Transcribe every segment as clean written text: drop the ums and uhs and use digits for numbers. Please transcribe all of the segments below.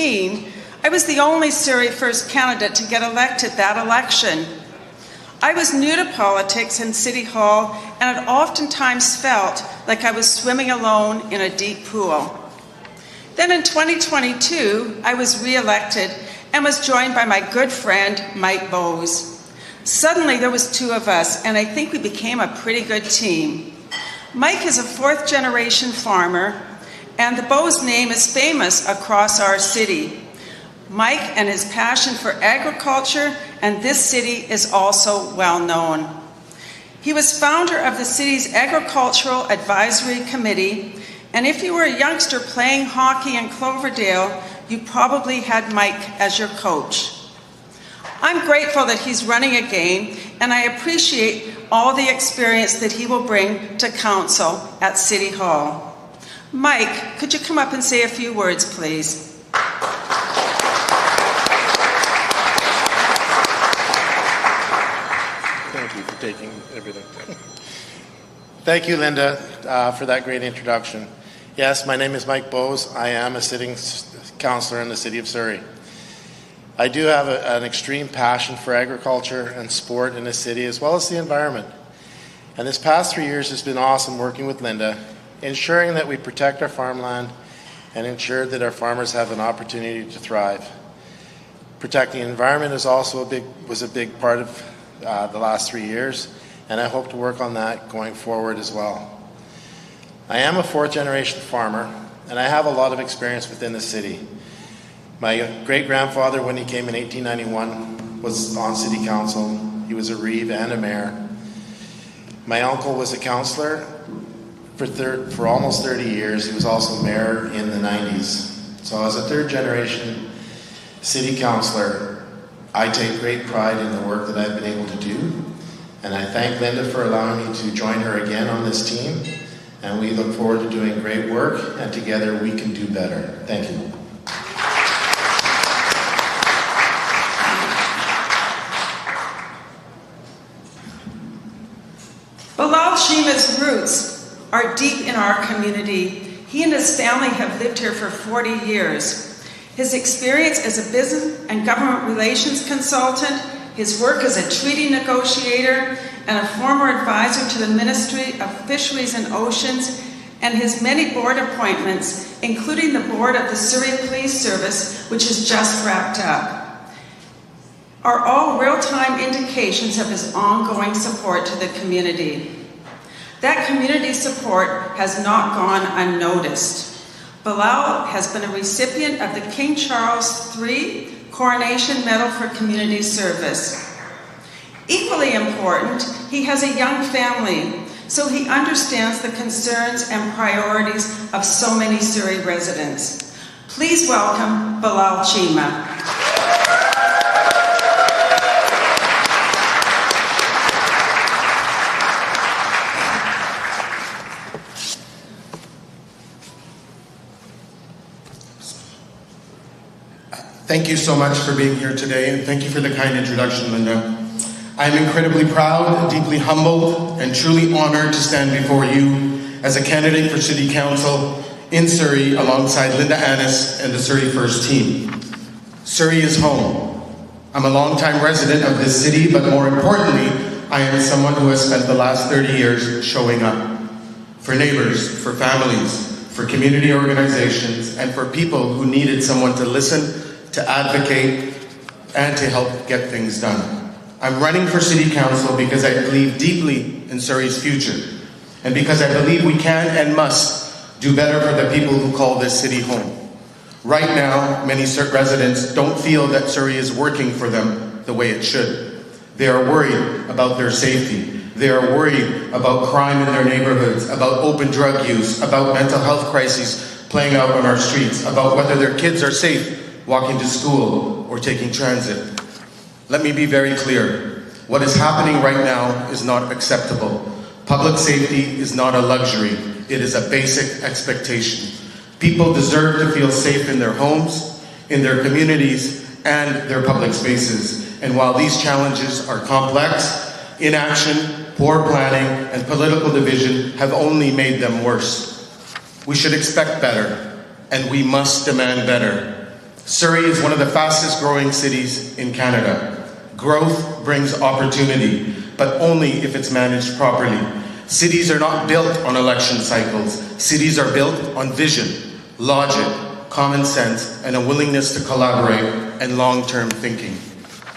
2018, I was the only Surrey First candidate to get elected that election. I was new to politics and City Hall and had oftentimes felt like I was swimming alone in a deep pool. Then in 2022, I was re-elected and was joined by my good friend, Mike Bowes. Suddenly, there was two of us, and I think we became a pretty good team. Mike is a fourth-generation farmer, and the Bowes name is famous across our city. Mike and his passion for agriculture and this city is also well known. He was founder of the city's Agricultural Advisory Committee, and if you were a youngster playing hockey in Cloverdale, you probably had Mike as your coach. I'm grateful that he's running again, and I appreciate all the experience that he will bring to council at City Hall. Mike, could you come up and say a few words, please? Thank you for taking everything. Thank you, Linda, for that great introduction. Yes, my name is Mike Bowes. I am a sitting councillor in the City of Surrey. I do have an extreme passion for agriculture and sport in the city, as well as the environment. And this past 3 years has been awesome working with Linda, ensuring that we protect our farmland and ensure that our farmers have an opportunity to thrive. Protecting the environment is also was a big part of the last 3 years, and I hope to work on that going forward as well. I am a fourth-generation farmer, and I have a lot of experience within the city. My great-grandfather, when he came in 1891, was on city council. He was a reeve and a mayor. My uncle was a councillor for almost 30 years. He was also mayor in the 90s. So as a third-generation city councillor, I take great pride in the work that I've been able to do. And I thank Linda for allowing me to join her again on this team. And we look forward to doing great work, and together we can do better. Thank you. Bilal Shima's roots are deep in our community. He and his family have lived here for 40 years. His experience as a business and government relations consultant, his work as a treaty negotiator, and a former advisor to the Ministry of Fisheries and Oceans, and his many board appointments, including the board of the Surrey Police Service, which is just wrapped up, are all real-time indications of his ongoing support to the community. That community support has not gone unnoticed. Bilal has been a recipient of the King Charles III Coronation Medal for Community Service. Equally important, he has a young family, so he understands the concerns and priorities of so many Surrey residents. Please welcome Bilal Shima. Thank you so much for being here today, and thank you for the kind introduction, Linda. I am incredibly proud, deeply humbled, and truly honored to stand before you as a candidate for City Council in Surrey alongside Linda Annis and the Surrey First team. Surrey is home. I'm a longtime resident of this city, but more importantly, I am someone who has spent the last 30 years showing up for neighbors, for families, for community organizations, and for people who needed someone to listen, to advocate, and to help get things done. I'm running for City Council because I believe deeply in Surrey's future, and because I believe we can and must do better for the people who call this city home. Right now, many residents don't feel that Surrey is working for them the way it should. They are worried about their safety. They are worried about crime in their neighborhoods, about open drug use, about mental health crises playing out on our streets, about whether their kids are safe walking to school or taking transit. Let me be very clear. What is happening right now is not acceptable. Public safety is not a luxury. It is a basic expectation. People deserve to feel safe in their homes, in their communities, and their public spaces. And while these challenges are complex, inaction, poor planning, and political division have only made them worse. We should expect better, and we must demand better. Surrey is one of the fastest growing cities in Canada. Growth brings opportunity, but only if it's managed properly. Cities are not built on election cycles. Cities are built on vision, logic, common sense, and a willingness to collaborate and long-term thinking.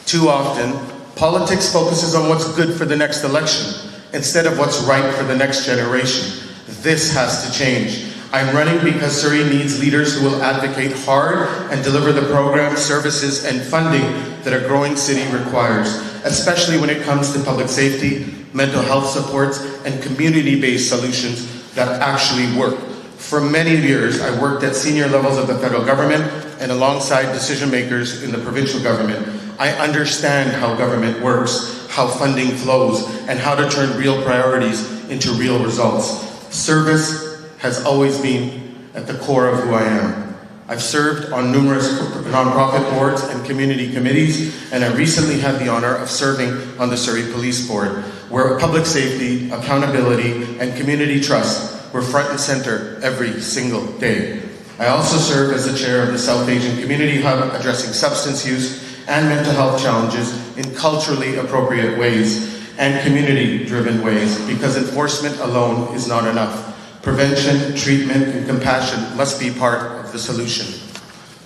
Too often, politics focuses on what's good for the next election instead of what's right for the next generation. This has to change. I'm running because Surrey needs leaders who will advocate hard and deliver the programs, services, and funding that a growing city requires, especially when it comes to public safety, mental health supports, and community-based solutions that actually work. For many years, I worked at senior levels of the federal government and alongside decision makers in the provincial government. I understand how government works, how funding flows, and how to turn real priorities into real results. Service has always been at the core of who I am. I've served on numerous nonprofit boards and community committees, and I recently had the honor of serving on the Surrey Police Board, where public safety, accountability, and community trust were front and center every single day. I also served as the chair of the South Asian Community Hub, addressing substance use and mental health challenges in culturally appropriate ways and community-driven ways, because enforcement alone is not enough. Prevention, treatment, and compassion must be part of the solution.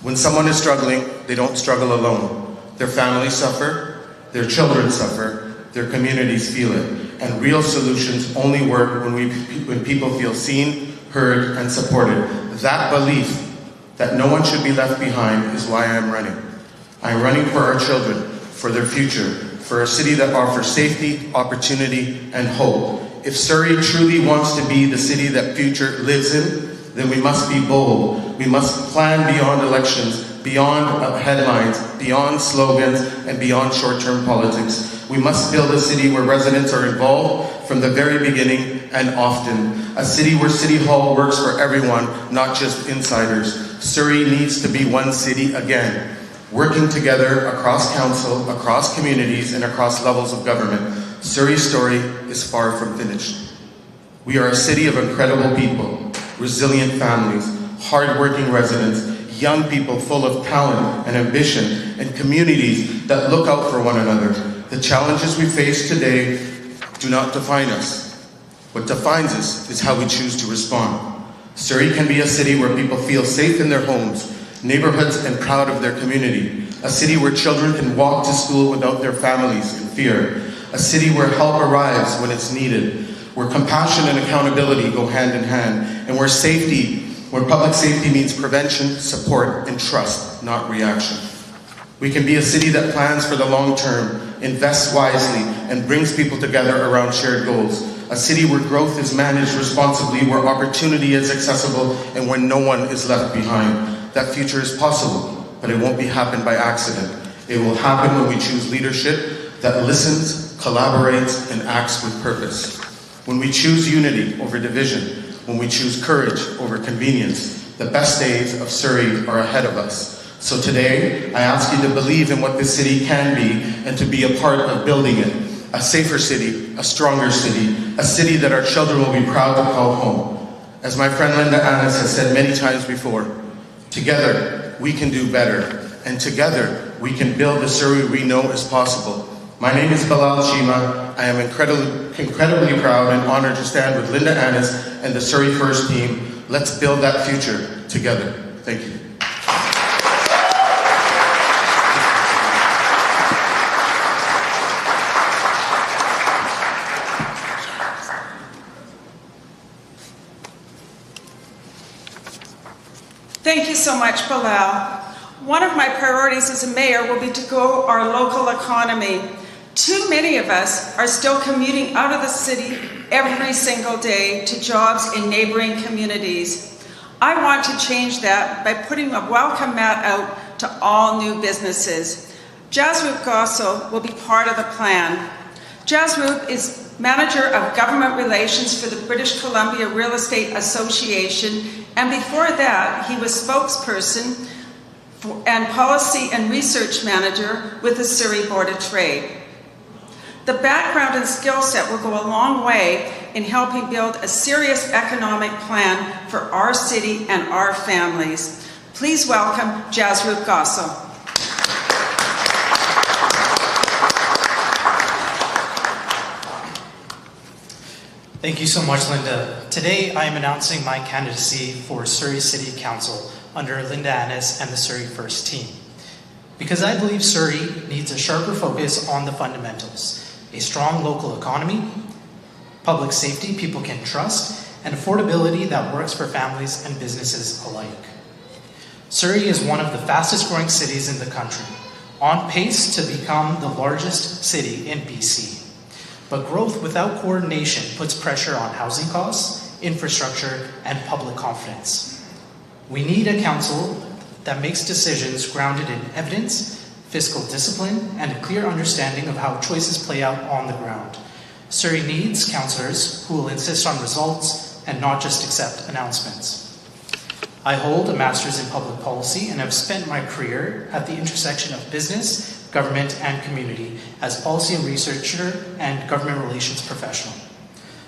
When someone is struggling, they don't struggle alone. Their families suffer, their children suffer, their communities feel it. And real solutions only work when people feel seen, heard, and supported. That belief that no one should be left behind is why I'm running. I'm running for our children, for their future, for a city that offers safety, opportunity, and hope. If Surrey truly wants to be the city that future lives in, then we must be bold. We must plan beyond elections, beyond headlines, beyond slogans, and beyond short-term politics. We must build a city where residents are involved from the very beginning and often. A city where City Hall works for everyone, not just insiders. Surrey needs to be one city again, working together across council, across communities, and across levels of government. Surrey's story is far from finished. We are a city of incredible people, resilient families, hardworking residents, young people full of talent and ambition, and communities that look out for one another. The challenges we face today do not define us. What defines us is how we choose to respond. Surrey can be a city where people feel safe in their homes, neighborhoods, and proud of their community. A city where children can walk to school without their families in fear. A city where help arrives when it's needed, where compassion and accountability go hand in hand, and where public safety means prevention, support, and trust, not reaction. We can be a city that plans for the long term, invests wisely, and brings people together around shared goals. A city where growth is managed responsibly, where opportunity is accessible, and where no one is left behind. That future is possible, but it won't be happen by accident. It will happen when we choose leadership that listens, collaborates, and acts with purpose. When we choose unity over division, when we choose courage over convenience, the best days of Surrey are ahead of us. So today, I ask you to believe in what this city can be and to be a part of building it. A safer city, a stronger city, a city that our children will be proud to call home. As my friend Linda Annis has said many times before, together we can do better, and together we can build the Surrey we know is possible. My name is Bilal Shima. I am incredibly proud and honored to stand with Linda Annis and the Surrey First team. Let's build that future together. Thank you. Thank you so much, Bilal. One of my priorities as a mayor will be to grow our local economy. Too many of us are still commuting out of the city every single day to jobs in neighboring communities. I want to change that by putting a welcome mat out to all new businesses. Jasroop Gossel will be part of the plan. Jasroop is Manager of Government Relations for the British Columbia Real Estate Association, and before that, he was spokesperson and Policy and Research Manager with the Surrey Board of Trade. The background and skill set will go a long way in helping build a serious economic plan for our city and our families. Please welcome Jasroop Gossel. Thank you so much, Linda. Today, I am announcing my candidacy for Surrey City Council under Linda Annis and the Surrey First team. Because I believe Surrey needs a sharper focus on the fundamentals: a strong local economy, public safety people can trust, and affordability that works for families and businesses alike. Surrey is one of the fastest growing cities in the country, on pace to become the largest city in BC. But growth without coordination puts pressure on housing costs, infrastructure, and public confidence. We need a council that makes decisions grounded in evidence, fiscal discipline, and a clear understanding of how choices play out on the ground. Surrey needs councillors who will insist on results and not just accept announcements. I hold a master's in public policy and have spent my career at the intersection of business, government, and community as policy and researcher and government relations professional.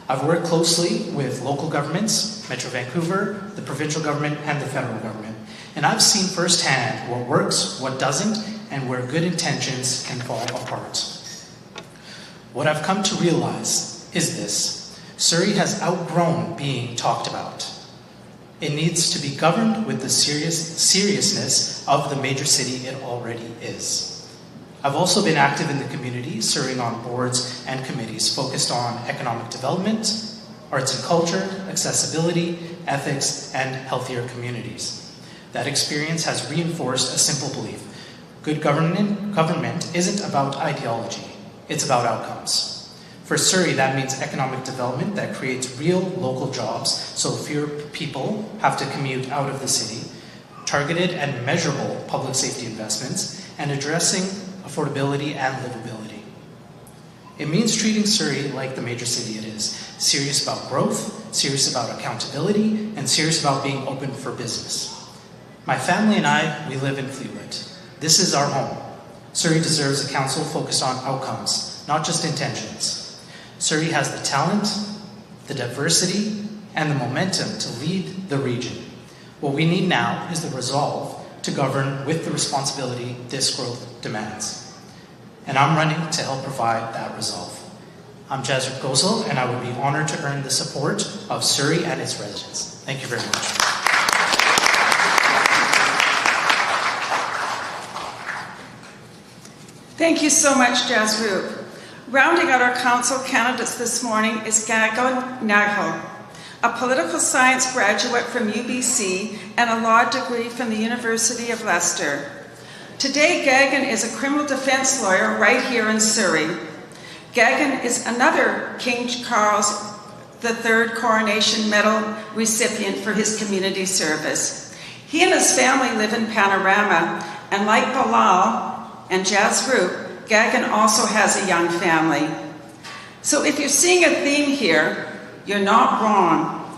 I've worked closely with local governments, Metro Vancouver, the provincial government, and the federal government. And I've seen firsthand what works, what doesn't, and where good intentions can fall apart. What I've come to realize is this: Surrey has outgrown being talked about. It needs to be governed with the seriousness of the major city it already is. I've also been active in the community, serving on boards and committees focused on economic development, arts and culture, accessibility, ethics, and healthier communities. That experience has reinforced a simple belief: good government isn't about ideology, it's about outcomes. For Surrey, that means economic development that creates real local jobs so fewer people have to commute out of the city, targeted and measurable public safety investments, and addressing affordability and livability. It means treating Surrey like the major city it is: serious about growth, serious about accountability, and serious about being open for business. My family and I, we live in Fleetwood. This is our home. Surrey deserves a council focused on outcomes, not just intentions. Surrey has the talent, the diversity, and the momentum to lead the region. What we need now is the resolve to govern with the responsibility this growth demands. And I'm running to help provide that resolve. I'm Jasroop Gossel, and I would be honored to earn the support of Surrey and its residents. Thank you very much. Thank you so much, Jasroop. Rounding out our council candidates this morning is Gagan Nahal, a political science graduate from UBC and a law degree from the University of Leicester. Today, Gagan is a criminal defense lawyer right here in Surrey. Gagan is another King Charles III Coronation Medal recipient for his community service. He and his family live in Panorama, and like Bilal and Jasroop, Gagan also has a young family. So if you're seeing a theme here, you're not wrong.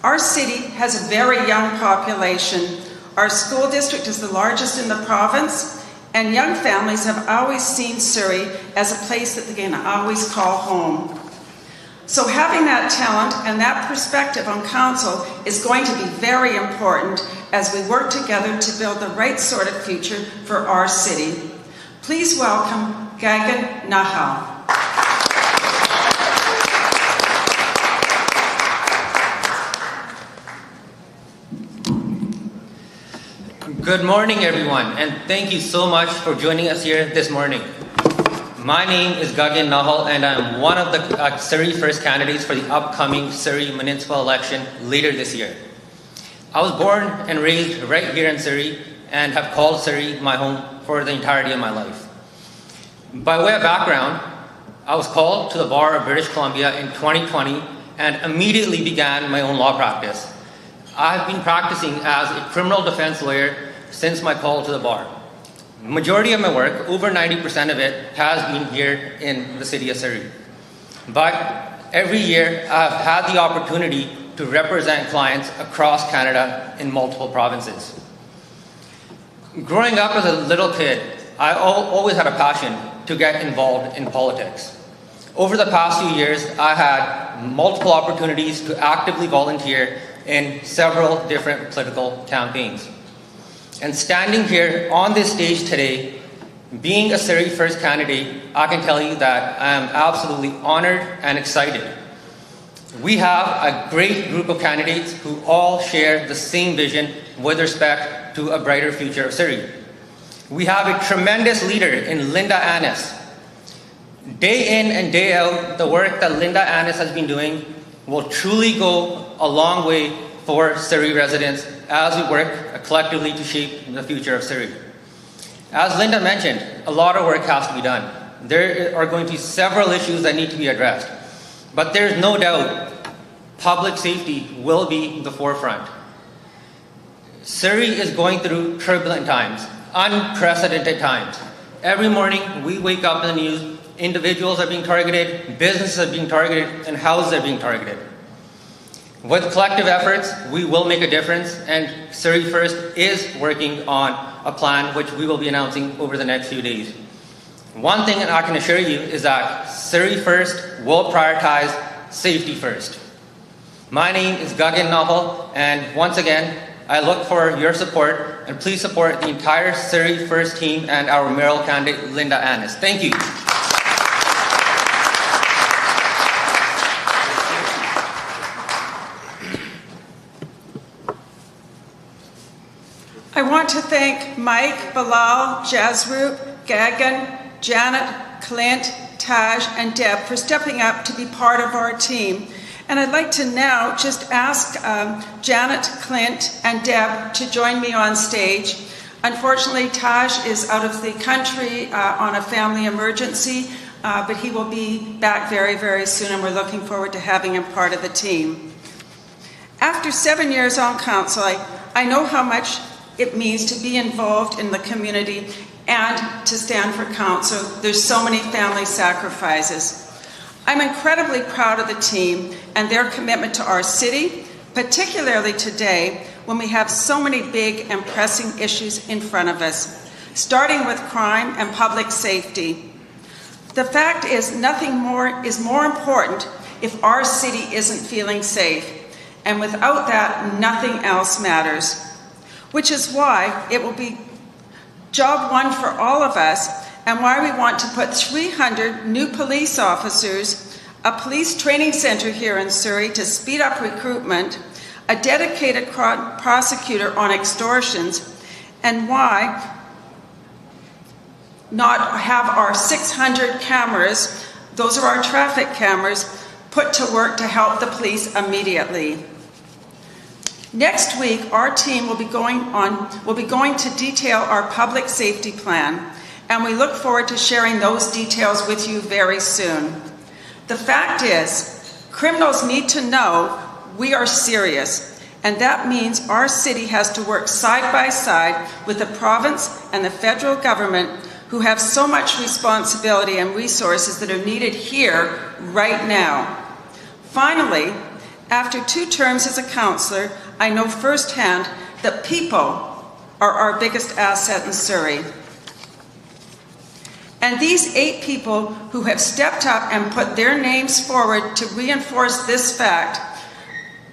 Our city has a very young population. Our school district is the largest in the province, and young families have always seen Surrey as a place that they can always call home. So having that talent and that perspective on council is going to be very important as we work together to build the right sort of future for our city. Please welcome Gagan Nahal. Good morning, everyone, and thank you so much for joining us here this morning. My name is Gagan Nahal, and I'm one of the Surrey First candidates for the upcoming Surrey municipal election later this year. I was born and raised right here in Surrey and have called Surrey my home for the entirety of my life. By way of background, I was called to the Bar of British Columbia in 2020 and immediately began my own law practice. I've been practicing as a criminal defense lawyer since my call to the bar. The majority of my work, over 90% of it, has been here in the city of Surrey. But every year, I've had the opportunity to represent clients across Canada in multiple provinces. Growing up as a little kid, I always had a passion to get involved in politics. Over the past few years, I had multiple opportunities to actively volunteer in several different political campaigns. And standing here on this stage today, being a Surrey First candidate, I can tell you that I am absolutely honored and excited. We have a great group of candidates who all share the same vision with respect to a brighter future of Surrey. We have a tremendous leader in Linda Annis. Day in and day out, the work that Linda Annis has been doing will truly go a long way for Surrey residents as we work collectively to shape the future of Surrey. As Linda mentioned, a lot of work has to be done. There are going to be several issues that need to be addressed, but there's no doubt public safety will be the forefront. Surrey is going through turbulent times, unprecedented times. Every morning we wake up in the news, individuals are being targeted, businesses are being targeted, and houses are being targeted. With collective efforts, we will make a difference, and Surrey First is working on a plan which we will be announcing over the next few days. One thing that I can assure you is that Surrey First will prioritize safety first. My name is Gagan Nahal, and once again, I look for your support, and please support the entire Surrey First team and our mayoral candidate, Linda Annis. Thank you. I want to thank Mike, Bilal, Jazroop, Gagan, Janet, Clint, Taj, and Deb for stepping up to be part of our team. And I'd like to now just ask Janet, Clint, and Deb to join me on stage. Unfortunately, Taj is out of the country on a family emergency, but he will be back very, very soon, and we're looking forward to having him part of the team. After 7 years on council, I know how much it means to be involved in the community and to stand for council. There's so many family sacrifices. I'm incredibly proud of the team and their commitment to our city, particularly today when we have so many big and pressing issues in front of us, starting with crime and public safety. The fact is, nothing more is more important if our city isn't feeling safe, and without that, nothing else matters. Which is why it will be job one for all of us, and why we want to put 300 new police officers, a police training center here in Surrey to speed up recruitment, a dedicated prosecutor on extortions, and why not have our 600 cameras, those are our traffic cameras, put to work to help the police immediately. Next week, our team will be going to detail our public safety plan, and we look forward to sharing those details with you very soon. The fact is, criminals need to know we are serious, and that means our city has to work side by side with the province and the federal government, who have so much responsibility and resources that are needed here right now. Finally, after 2 terms as a councillor, I know firsthand that people are our biggest asset in Surrey. And these 8 people who have stepped up and put their names forward to reinforce this fact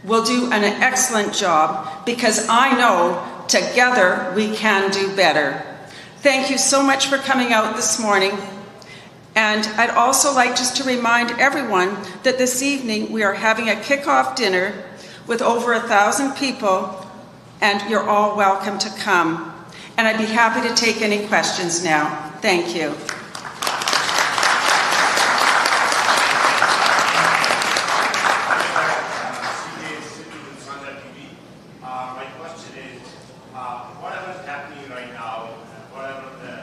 will do an excellent job, because I know together we can do better. Thank you so much for coming out this morning. And I'd also like just to remind everyone that this evening we are having a kickoff dinner with over 1,000 people, and you're all welcome to come. And I'd be happy to take any questions now. Thank you. Sanjha TV. My question is, whatever is happening right now, whatever the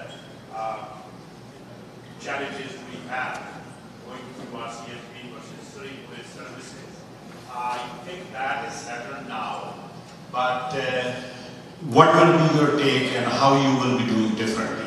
challenges we have going through our CFP versus Surrey Police Services, I think that is settled now, but what will be your take and how you will be doing differently?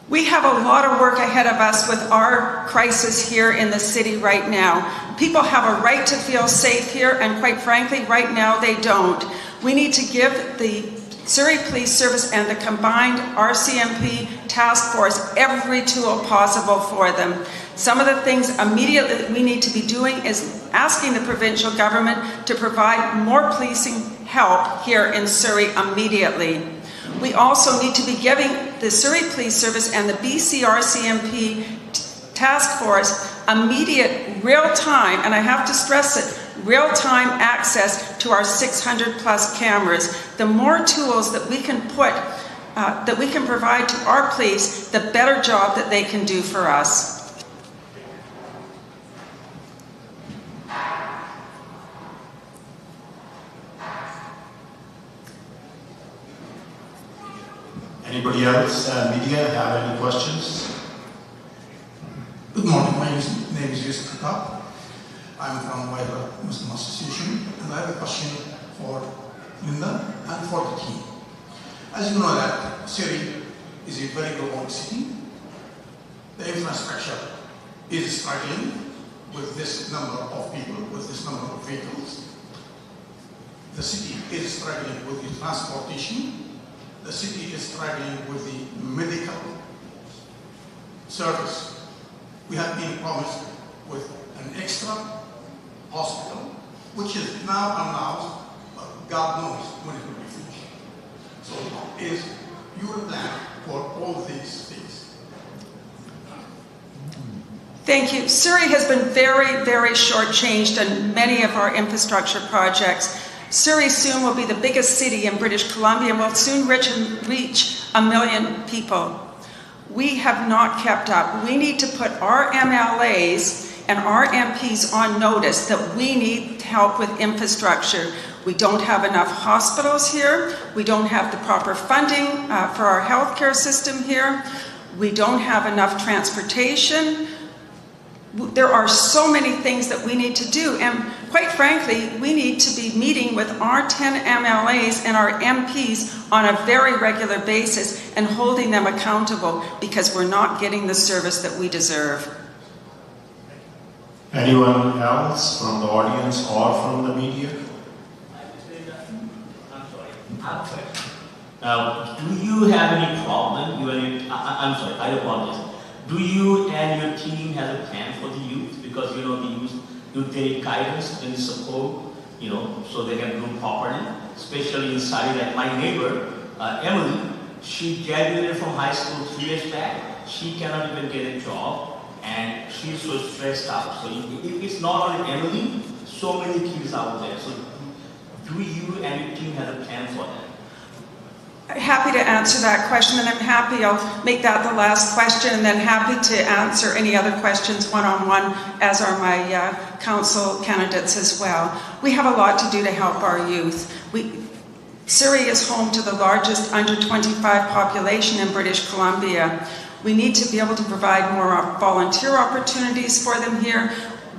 We have a lot of work ahead of us with our crisis here in the city right now. People have a right to feel safe here, and quite frankly, right now they don't. We need to give the Surrey Police Service and the combined RCMP task force every tool possible for them. Some of the things immediately we need to be doing is asking the provincial government to provide more policing help here in Surrey immediately. We also need to be giving the Surrey Police Service and the BCRCMP task force immediate real-time, and I have to stress it, real-time access to our 600 plus cameras. The more tools that we can provide to our police, the better job that they can do for us. Anybody else, media, have any questions? Good morning, my name is Yusuf Khattab. I'm from Wider Muslim Association, and I have a question for Linda and for the team. As you know that Surrey is a very global city. The infrastructure is struggling with this number of people, with this number of vehicles. The city is struggling with the transportation. The city is struggling with the medical service. We have been promised with an extra hospital, which is now announced, but God knows when it will be finished. So what is your plan for all these things? Thank you. Surrey has been very, very shortchanged on many of our infrastructure projects. Surrey soon will be the biggest city in British Columbia and will soon reach 1 million people. We have not kept up. We need to put our MLAs and our MPs on notice that we need help with infrastructure. We don't have enough hospitals here. We don't have the proper funding for our healthcare system here. We don't have enough transportation. There are so many things that we need to do, and quite frankly, we need to be meeting with our 10 MLAs and our MPs on a very regular basis and holding them accountable because we're not getting the service that we deserve. Anyone else from the audience or from the media? Do you have any problem? I'm sorry, I apologize. Do you and your team have a plan for the youth? Because the youth they need guidance and support, so they can do properly. Especially in Surrey, like my neighbor, Emily, she graduated from high school 3 years back. She cannot even get a job, and she's so stressed out. So it's not only Emily, so many kids out there. So do you and your team have a plan for that? Happy to answer that question, and I'm happy, I'll make that the last question, and then happy to answer any other questions one-on-one, as are my council candidates as well. We have a lot to do to help our youth. Surrey is home to the largest under-25 population in British Columbia. We need to be able to provide more volunteer opportunities for them here.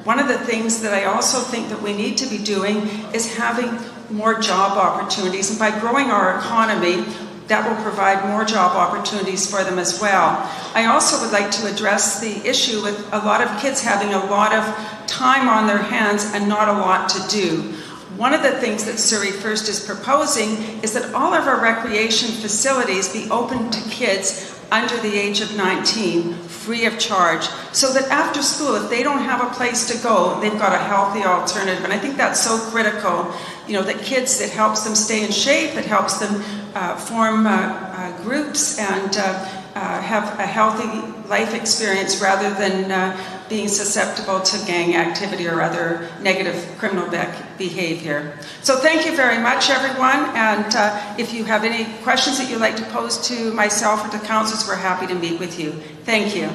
One of the things that I also think that we need to be doing is having more job opportunities, and by growing our economy, that will provide more job opportunities for them as well. I also would like to address the issue with a lot of kids having a lot of time on their hands and not a lot to do. One of the things that Surrey First is proposing is that all of our recreation facilities be open to kids under the age of 19, free of charge, so that after school, if they don't have a place to go, they've got a healthy alternative. And I think that's so critical, that kids, it helps them stay in shape, it helps them form groups and have a healthy life experience rather than being susceptible to gang activity or other negative criminal behavior. So thank you very much, everyone, and if you have any questions that you'd like to pose to myself or to councillors, we're happy to meet with you. Thank you.